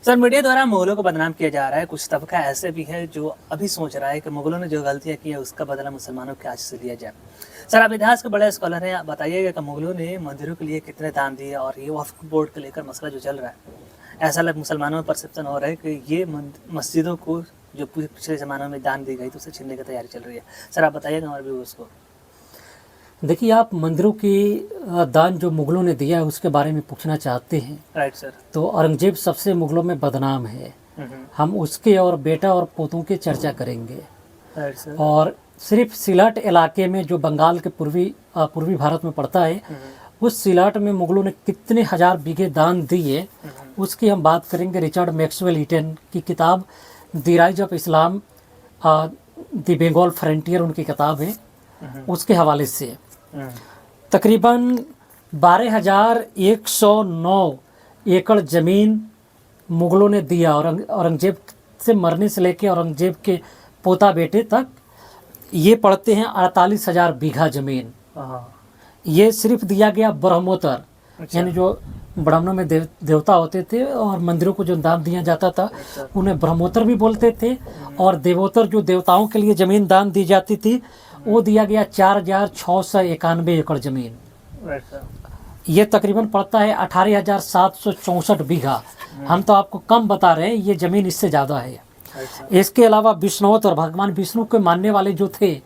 Sir, media द्वारा मुगलों को बदनाम किया जा रहा है। कुछ तबका ऐसे भी है जो अभी सोच रहा है कि मुगलों ने जो गलतियां की है उसका बदला मुसलमानों के आज से लिया जाए। सर, आप इतिहास के बड़े स्कॉलर हैं, आप बताइएगा कि मुगलों ने मंदिरों के लिए कितने दान दिए और ये वक्फ बोर्ड को लेकर मसला जो चल रहा है, ऐसा लग मुसलमानों में परसेप्शन हो रहा है कि ये मस्जिदों को जो पिछले ज़मानों में दान दी गई तो उसे छीनने की तैयारी चल रही है। सर, आप बताइएगा हमारे व्यूअर्स को। देखिए, आप मंदिरों की दान जो मुगलों ने दिया है उसके बारे में पूछना चाहते हैं। Right sir. तो औरंगजेब सबसे मुगलों में बदनाम है। हम उसके और बेटा और पोतों की चर्चा करेंगे। Right sir. और सिर्फ सिलहट इलाके में जो बंगाल के पूर्वी भारत में पड़ता है, उस सिलहट में मुगलों ने कितने हजार बीघे दान दिए उसकी हम बात करेंगे। रिचर्ड मैक्सवेल ईटन की किताब the rise of Islam, the Bengal frontier उनकी किताब है, उसके हवाले से तकरीबन 12,109 एकड़ ज़मीन मुग़लों ने दिया। औरंगजेब से मरने से लेकर औरंगजेब के पोता बेटे तक ये पड़ते हैं 48,000 बीघा ज़मीन। ये सिर्फ दिया गया ब्रह्मोत्तर, यानी जो ब्राह्मणों में देवता होते थे और मंदिरोर को जो दान दिया जाता था उन्हें ब्रह्मोत्तर भी बोलते थे। और देवोत्तर जो देवताओं के लिए ज़मीन दान दी जाती थी वो दिया गया 4,691 एकड़ ज़मीन। ये तकरीबन पड़ता है 18,764 बीघा। हम तो आपको कम बता रहे हैं, ये ज़मीन इससे ज़्यादा है। इसके अलावा विष्णुवत और भगवान विष्णु के मानने वाले जो थे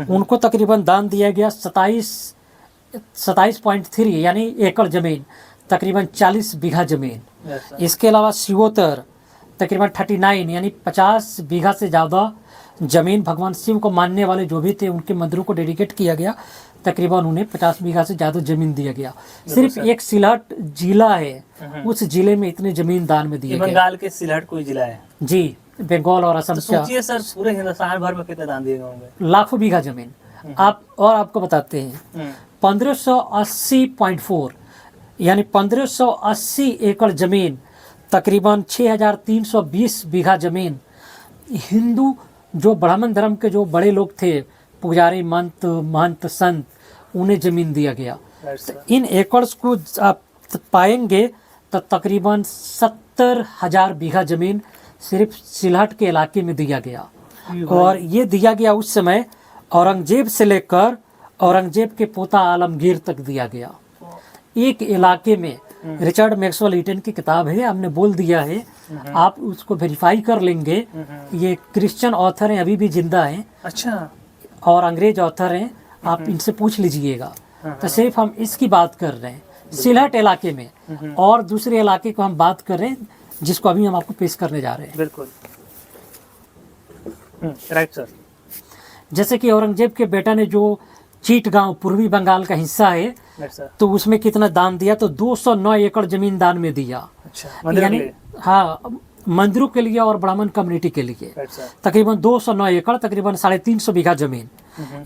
उनको तकरीबन दान दिया गया 27.3 यानी एकड़ ज़मीन, तकरीबन 40 बीघा ज़मीन। इसके अलावा शिवोत्तर तकरीबन 39 यानी 50 बीघा से ज़्यादा ज़मीन भगवान शिव को मानने वाले जो भी थे उनके मंदिरों को डेडिकेट किया गया। तकरीबन उन्हें 50 बीघा से ज़्यादा ज़मीन दिया गया। सिर्फ एक सिलहट जिला है, उस जिले में इतने ज़मीन दान में दिए गए। बंगाल के सिलहट कोई जिला है जी, बंगाल और असम। तो सोचिए सर, पूरे हिंदुस्तान भर में कितने दान दिए गए होंगे? लाखों बीघा ज़मीन। आपको बताते हैं 1580.4 यानी 1580 एकड़ ज़मीन, तकरीबन 6,320 बीघा ज़मीन हिंदू जो ब्राह्मण धर्म के जो बड़े लोग थे, पुजारी, महंत, संत, उन्हें ज़मीन दिया गया। तो इन एकड़्स को आप पाएंगे तो तकरीबन 70,000 बीघा ज़मीन सिर्फ सिलहट के इलाके में दिया गया। और ये दिया गया उस समय औरंगजेब से लेकर औरंगजेब के पोता आलमगीर तक दिया गया, एक इलाके में। रिचर्ड मैक्सवेल ईटन की किताब है, हमने बोल दिया है, आप उसको वेरीफाई कर लेंगे। ये क्रिश्चियन ऑथर हैं, अभी भी जिंदा हैं। अच्छा। और अंग्रेज ऑथर हैं, आप इनसे पूछ लीजिएगा। तो सिर्फ हम इसकी बात कर रहे हैं सिलहट इलाके में, और दूसरे इलाके को हम बात कर रहे हैं जिसको अभी हम आपको पेश करने जा रहे हैं। बिल्कुल। Right sir. जैसे कि औरंगजेब के बेटा ने जो चीट गांव पूर्वी बंगाल का हिस्सा है, तो उसमें कितना दान दिया, तो 209 एकड़ जमीन दान में दिया। अच्छा, यानी हाँ, मंदिरों के लिए और ब्राह्मण कम्युनिटी के लिए तकरीबन 209 एकड़, तकरीबन 350 बीघा जमीन।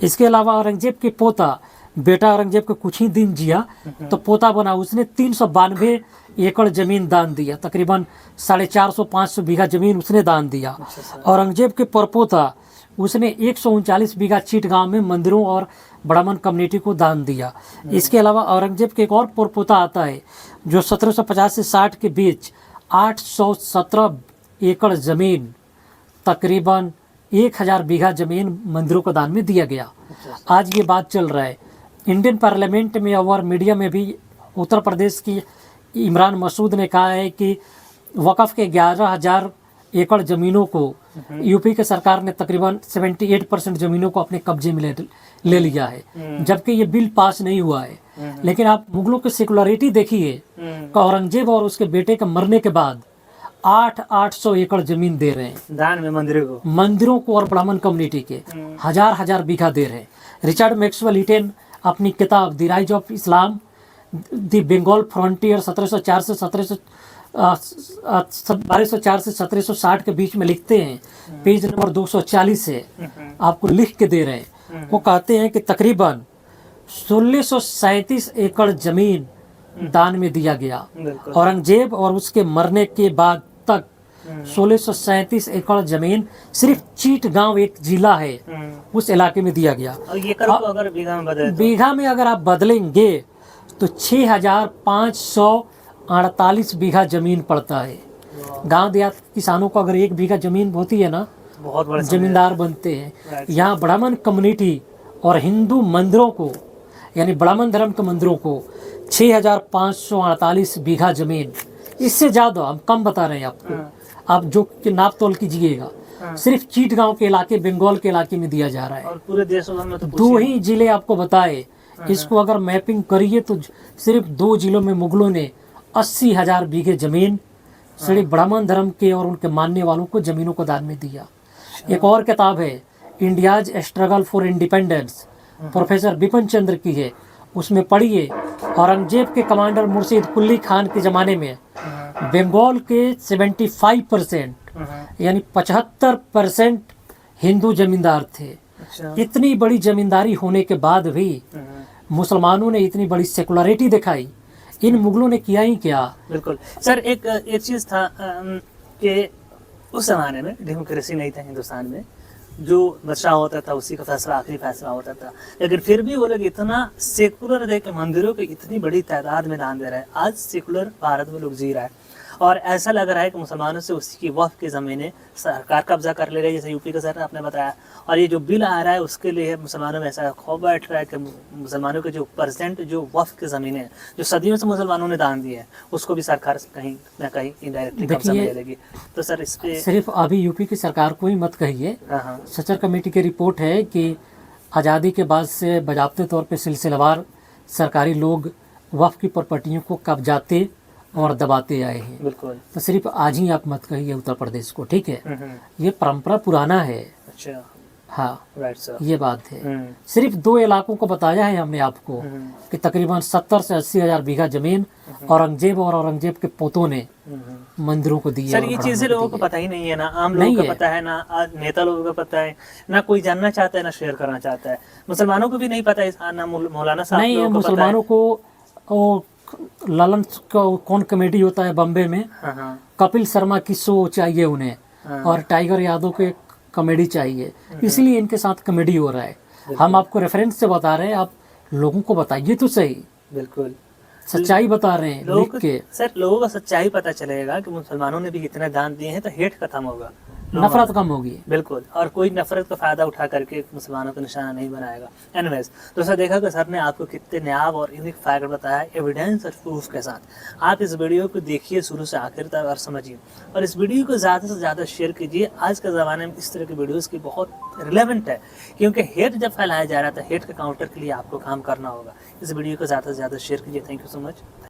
इसके अलावा औरंगजेब के पोता बेटा औरंगजेब के कुछ ही दिन जिया तो पोता बना, उसने 392 एकड़ जमीन दान दिया, तकरीबन 450-500 बीघा जमीन उसने दान दिया। औरंगजेब के परपोता उसने 139 बीघा चीट गांव में मंदिरों और ब्राह्मण कम्युनिटी को दान दिया। इसके अलावा औरंगजेब के एक और परपोता आता है जो 1750 से 60 के बीच 817 एकड़ ज़मीन, तकरीबन 1000 बीघा ज़मीन मंदिरों को दान में दिया गया। आज ये बात चल रहा है इंडियन पार्लियामेंट में और मीडिया में भी। उत्तर प्रदेश की इमरान मसूद ने कहा है कि वक़्फ़ के 11,000 एकड़ ज़मीनों को यूपी के सरकार ने तकरीबन 78% ज़मीनों को अपने कब्जे में ले लिया है, जबकि ये बिल पास नहीं हुआ है। लेकिन आप मुगलों की सेकुलरिटी देखिए, औरंगजेब और उसके बेटे के मरने के बाद 800 एकड़ जमीन दे रहे हैं दान में मंदिरों को और ब्राह्मण कम्युनिटी के 1000 बीघा दे रहे हैं। रिचर्ड मैक्सवेल ईटन अपनी किताब the rise of Islam, the Bengal frontier 1204 से 1760 के बीच में लिखते हैं, पेज नंबर 240 से आपको लिख के दे रहे हैं। वो कहते हैं कि तकरीबन 1637 एकड़ जमीन दान में दिया गया। औरंगजेब और उसके मरने के बाद तक 1637 एकड़ जमीन सिर्फ चीट गांव एक जिला है उस इलाके में दिया गया। और ये करो अगर बीघा में अगर आप बदलेंगे तो 6,548 बीघा जमीन पड़ता है। गांव देहात के किसानों को अगर 1 बीघा जमीन होती है ना, बहुत बड़े जमींदार बनते हैं। Right. यहाँ ब्राह्मण कम्युनिटी और हिंदू मंदिरों को, यानी ब्राह्मण धर्म के मंदिरों को 6,548 बीघा जमीन, इससे ज़्यादा हम कम बता रहे हैं आपको, आप जो कि नाप तोल कीजिएगा, सिर्फ चीटगांव के इलाके, बंगाल के इलाके में दिया जा रहा है। और पूरे देश भर में तो 2 ही जिले आपको बताए, इसको अगर मैपिंग करिए तो सिर्फ 2 जिलों में मुगलों ने 80,000 बीघे जमीन सिर्फ ब्राह्मण धर्म के और उनके मानने वालों को जमीनों को दान में दिया। एक और किताब है India's struggle for independence, professor Bipin Chandra की है, उसमें पढ़िए। औरंगजेब के कमांडर मुर्शिद कुली खान के ज़माने में बंगाल के 75% यानी 75% हिंदू जमींदार थे। अच्छा। इतनी बड़ी जमींदारी होने के बाद भी मुसलमानों ने इतनी बड़ी सेकुलरिटी दिखाई, इन मुगलों ने किया ही क्या। बिल्कुल सर, एक चीज था कि उस जमाने में डेमोक्रेसी नहीं था हिंदुस्तान में, जो बादशाह होता था उसी का फैसला आखिरी फैसला होता था, लेकिन फिर भी वो लोग इतना सेकुलर दे के मंदिरों की इतनी बड़ी तादाद में दान दे रहे हैं। आज सेकुलर भारत में लोग जी रहा है और ऐसा लग रहा है कि मुसलमानों से उसी की वक्फ की ज़मीनें सरकार कब्जा कर ले रही है, जैसे यूपी का सर आपने बताया। और ये जो बिल आ रहा है उसके लिए मुसलमानों में ऐसा खौफ बैठ रहा है कि मुसलमानों के जो परसेंट जो वक्फ की ज़मीनें जो सदियों से मुसलमानों ने दान दी है उसको भी सरकार कहीं ना कहीं इनडायरेक्टली कब्जा में ले लेगी। तो सर इस पे सिर्फ अभी यूपी की सरकार को ही मत कहिए, सचर कमेटी की रिपोर्ट है कि आज़ादी के बाद से बाज़ाब्ते तौर पे सिलसिलेवार सरकारी लोग वक्फ की प्रॉपर्टियों को कब्जाते और दबाते आए हैं। बिल्कुल। तो सिर्फ आज ही आप मत कहिए उत्तर प्रदेश को, ठीक है, ये परंपरा पुराना है। अच्छा। हाँ, राइट सर, ये बात है। सिर्फ 2 इलाकों को बताया है हमने आपको कि तकरीबन 70 से 80 हजार बीघा जमीन औरंगजेब और औरंगजेब के पोतों ने मंदिरों को दी है। सर ये चीजें लोगों को पता ही नहीं है, ना आम लोगों को पता है, ना नेता लोगों को पता है, ना कोई जानना चाहता है, ना शेयर करना चाहता है। मुसलमानों को भी नहीं पता है, ना मौलाना साहब नहीं है। मुसलमानों को ललन कौन कमेडी होता है बॉम्बे में, कपिल शर्मा की शो चाहिए उन्हें, और टाइगर यादव के कॉमेडी चाहिए, इसलिए इनके साथ कॉमेडी हो रहा है। हम आपको रेफरेंस से बता रहे हैं, आप लोगों को बताइए तो सही। बिल्कुल सच्चाई बता रहे हैं लिख के। सर लोगों को सच्चाई पता चलेगा कि मुसलमानों ने भी इतने दान दिए हैं तो हेट खत्म होगा, नफरत कम होगी। बिल्कुल, और कोई नफरत का फायदा उठा करके मुसलमानों को निशाना नहीं बनाएगा। एनीवेज, तो सर देखा कि सर ने आपको कितने नायाब और यूनिक फैक्ट बताया एविडेंस और प्रूफ के साथ। आप इस वीडियो को देखिए शुरू से आखिर तक और समझिए, और इस वीडियो को ज़्यादा से ज़्यादा शेयर कीजिए। आज के ज़माने में इस तरह की वीडियोज़ की बहुत रिलेवेंट है, क्योंकि हेट जब फैलाया जा रहा था, हेट के काउंटर के लिए आपको काम करना होगा। इस वीडियो को ज़्यादा से ज़्यादा शेयर कीजिए। Thank you so much.